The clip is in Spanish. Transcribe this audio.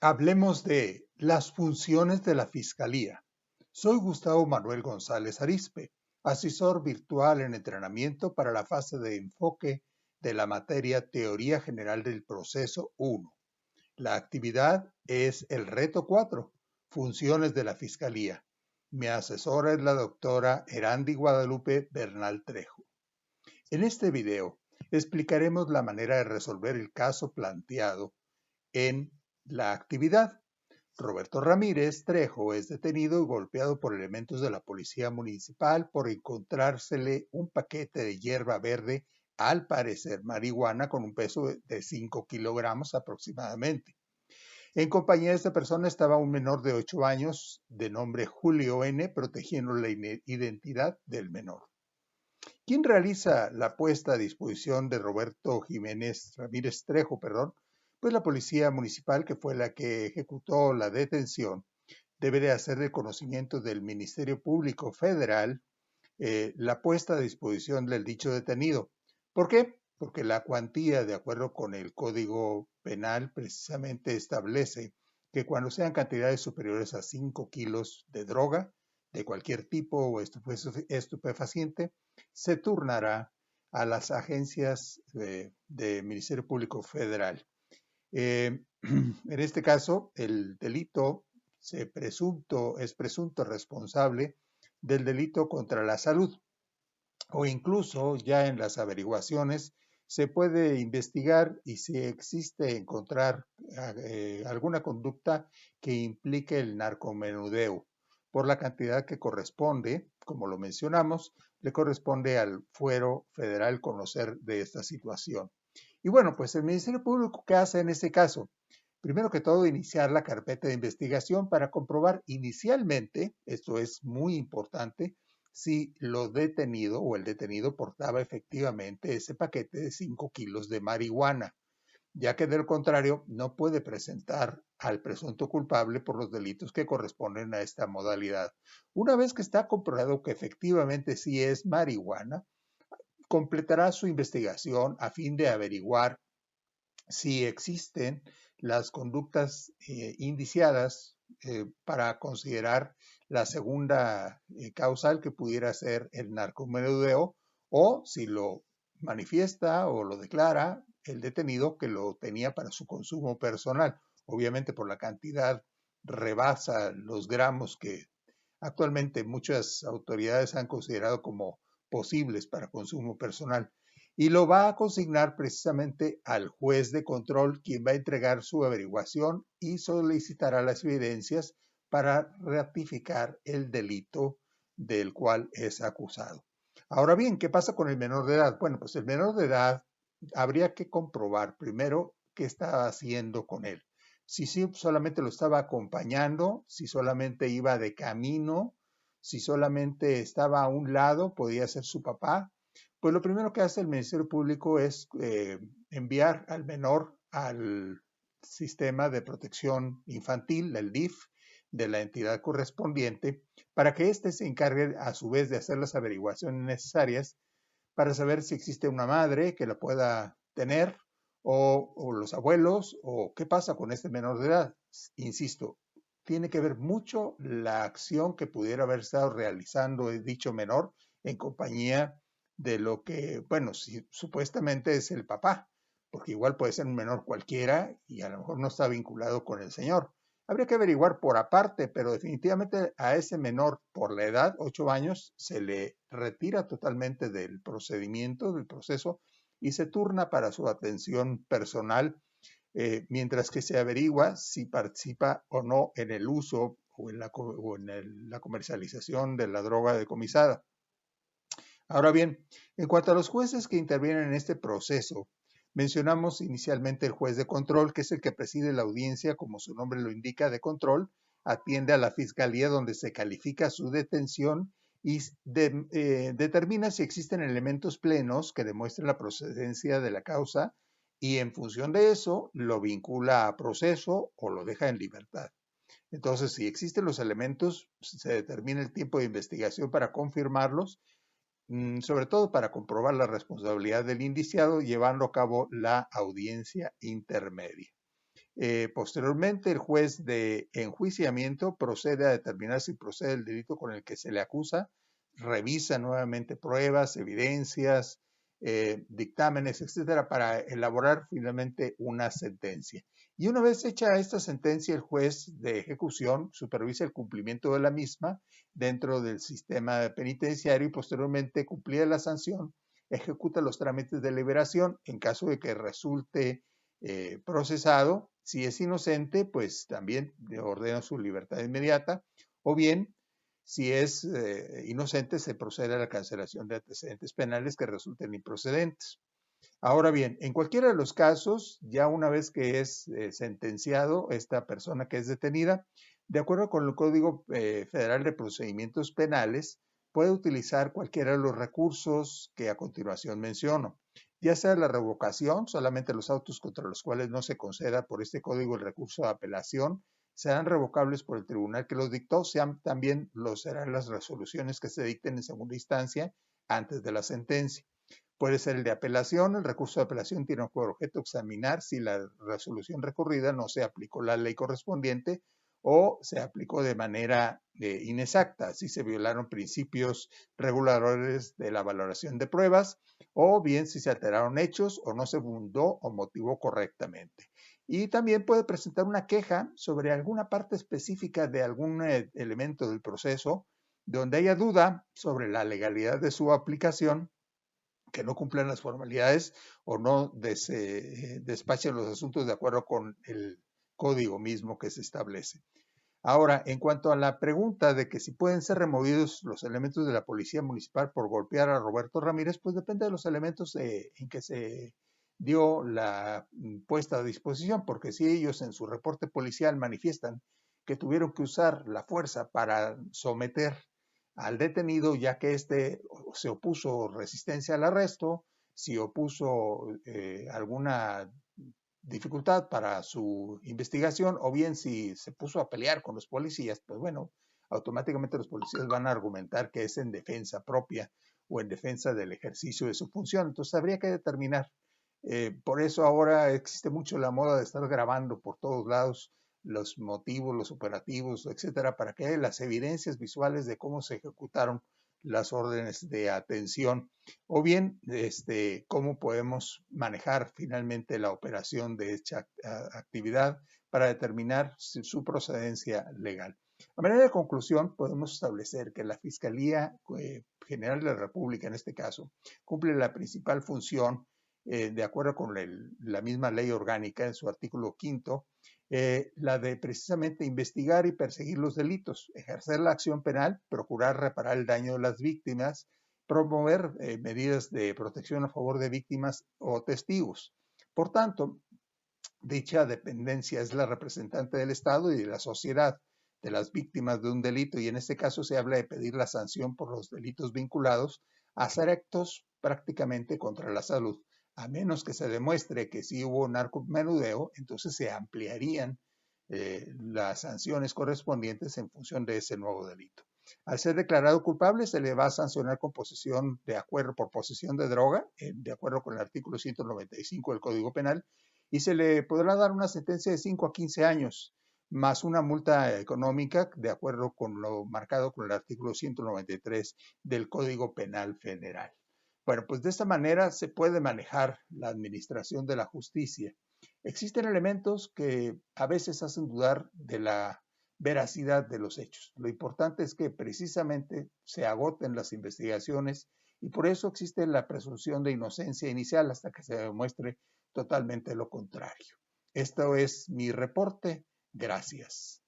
Hablemos de las funciones de la Fiscalía. Soy Gustavo Manuel González Arizpe, asesor virtual en entrenamiento para la fase de enfoque de la materia Teoría General del Proceso 1. La actividad es el reto 4, funciones de la Fiscalía. Mi asesora es la doctora Erandi Guadalupe Bernal Trejo. En este video explicaremos la manera de resolver el caso planteado en la actividad. Roberto Ramírez Trejo es detenido y golpeado por elementos de la policía municipal por encontrársele un paquete de hierba verde, al parecer marihuana, con un peso de 5 kilogramos aproximadamente. En compañía de esta persona estaba un menor de 8 años de nombre Julio N., protegiendo la identidad del menor. ¿Quién realiza la puesta a disposición de Roberto Ramírez Trejo? Pues la policía municipal, que fue la que ejecutó la detención, debe de hacer de conocimiento del Ministerio Público Federal la puesta a disposición del dicho detenido. ¿Por qué? Porque la cuantía, de acuerdo con el Código Penal, precisamente establece que cuando sean cantidades superiores a 5 kilos de droga, de cualquier tipo o estupefaciente, se turnará a las agencias de Ministerio Público Federal. En este caso, el delito es presunto responsable del delito contra la salud, o incluso ya en las averiguaciones se puede investigar y si existe encontrar alguna conducta que implique el narcomenudeo. Por la cantidad que corresponde, como lo mencionamos, le corresponde al fuero federal conocer de esta situación. Y bueno, pues el Ministerio Público, ¿qué hace en este caso? Primero que todo, iniciar la carpeta de investigación para comprobar inicialmente, esto es muy importante, si lo detenido o el detenido portaba efectivamente ese paquete de 5 kilos de marihuana, ya que de lo contrario no puede presentar al presunto culpable por los delitos que corresponden a esta modalidad. Una vez que está comprobado que efectivamente sí es marihuana, completará su investigación a fin de averiguar si existen las conductas indiciadas para considerar la segunda causal, que pudiera ser el narcomenudeo, o si lo manifiesta o lo declara el detenido que lo tenía para su consumo personal. Obviamente, por la cantidad rebasa los gramos que actualmente muchas autoridades han considerado como posibles para consumo personal, y lo va a consignar precisamente al juez de control, quien va a entregar su averiguación y solicitará las evidencias para ratificar el delito del cual es acusado. Ahora bien, ¿qué pasa con el menor de edad? Bueno, pues el menor de edad habría que comprobar primero qué estaba haciendo con él. Si sí, solamente lo estaba acompañando, si solamente iba de camino, si solamente estaba a un lado, podía ser su papá. Pues lo primero que hace el Ministerio Público es enviar al menor al sistema de protección infantil, el DIF, de la entidad correspondiente, para que éste se encargue a su vez de hacer las averiguaciones necesarias para saber si existe una madre que la pueda tener, o los abuelos, o qué pasa con este menor de edad. Insisto, tiene que ver mucho la acción que pudiera haber estado realizando dicho menor en compañía de lo que, bueno, si supuestamente es el papá, porque igual puede ser un menor cualquiera y a lo mejor no está vinculado con el señor. Habría que averiguar por aparte, pero definitivamente a ese menor, por la edad, 8 años, se le retira totalmente del procedimiento, del proceso, y se turna para su atención personal, mientras que se averigua si participa o no en el uso o en la comercialización de la droga decomisada. Ahora bien, en cuanto a los jueces que intervienen en este proceso, mencionamos inicialmente el juez de control, que es el que preside la audiencia, como su nombre lo indica, de control, atiende a la fiscalía donde se califica su detención y determina si existen elementos plenos que demuestren la procedencia de la causa, y en función de eso lo vincula a proceso o lo deja en libertad. Entonces, si existen los elementos, se determina el tiempo de investigación para confirmarlos, sobre todo para comprobar la responsabilidad del indiciado, llevando a cabo la audiencia intermedia. Posteriormente, el juez de enjuiciamiento procede a determinar si procede el delito con el que se le acusa, revisa nuevamente pruebas, evidencias, dictámenes, etcétera, para elaborar finalmente una sentencia. Y una vez hecha esta sentencia, el juez de ejecución supervisa el cumplimiento de la misma dentro del sistema penitenciario y posteriormente, cumplida la sanción, ejecuta los trámites de liberación. En caso de que resulte procesado, si es inocente, pues también ordena su libertad inmediata, o bien, si es inocente, se procede a la cancelación de antecedentes penales que resulten improcedentes. Ahora bien, en cualquiera de los casos, ya una vez que es sentenciado esta persona que es detenida, de acuerdo con el Código Federal de Procedimientos Penales, puede utilizar cualquiera de los recursos que a continuación menciono, ya sea la revocación, solamente los autos contra los cuales no se conceda por este código el recurso de apelación serán revocables por el tribunal que los dictó, también serán las resoluciones que se dicten en segunda instancia antes de la sentencia. Puede ser el de apelación. El recurso de apelación tiene por objeto examinar si la resolución recurrida no se aplicó la ley correspondiente o se aplicó de manera inexacta, si se violaron principios reguladores de la valoración de pruebas, o bien si se alteraron hechos o no se fundó o motivó correctamente. Y también puede presentar una queja sobre alguna parte específica de algún elemento del proceso donde haya duda sobre la legalidad de su aplicación, que no cumplan las formalidades o no despachen los asuntos de acuerdo con el código mismo que se establece. Ahora, en cuanto a la pregunta de que si pueden ser removidos los elementos de la policía municipal por golpear a Roberto Ramírez, pues depende de los elementos en que se dio la puesta a disposición, porque si ellos en su reporte policial manifiestan que tuvieron que usar la fuerza para someter al detenido, ya que éste se opuso resistencia al arresto, si opuso alguna dificultad para su investigación, o bien si se puso a pelear con los policías, pues bueno, automáticamente los policías van a argumentar que es en defensa propia o en defensa del ejercicio de su función. Entonces habría que determinar. Por eso ahora existe mucho la moda de estar grabando por todos lados los motivos, los operativos, etcétera, para que haya las evidencias visuales de cómo se ejecutaron las órdenes de atención, o bien cómo podemos manejar finalmente la operación de esta actividad para determinar su procedencia legal. A manera de conclusión, podemos establecer que la Fiscalía General de la República, en este caso, cumple la principal función, de acuerdo con la misma ley orgánica en su artículo 5, la de precisamente investigar y perseguir los delitos, ejercer la acción penal, procurar reparar el daño de las víctimas, promover medidas de protección a favor de víctimas o testigos. Por tanto, dicha dependencia es la representante del Estado y de la sociedad de las víctimas de un delito, y en este caso se habla de pedir la sanción por los delitos vinculados a hacer actos prácticamente contra la salud. A menos que se demuestre que sí hubo narcomenudeo, entonces se ampliarían las sanciones correspondientes en función de ese nuevo delito. Al ser declarado culpable, se le va a sancionar con posesión de acuerdo por posesión de droga, de acuerdo con el artículo 195 del Código Penal, y se le podrá dar una sentencia de 5 a 15 años, más una multa económica, de acuerdo con lo marcado con el artículo 193 del Código Penal Federal. Bueno, pues de esta manera se puede manejar la administración de la justicia. Existen elementos que a veces hacen dudar de la veracidad de los hechos. Lo importante es que precisamente se agoten las investigaciones y por eso existe la presunción de inocencia inicial hasta que se demuestre totalmente lo contrario. Esto es mi reporte. Gracias.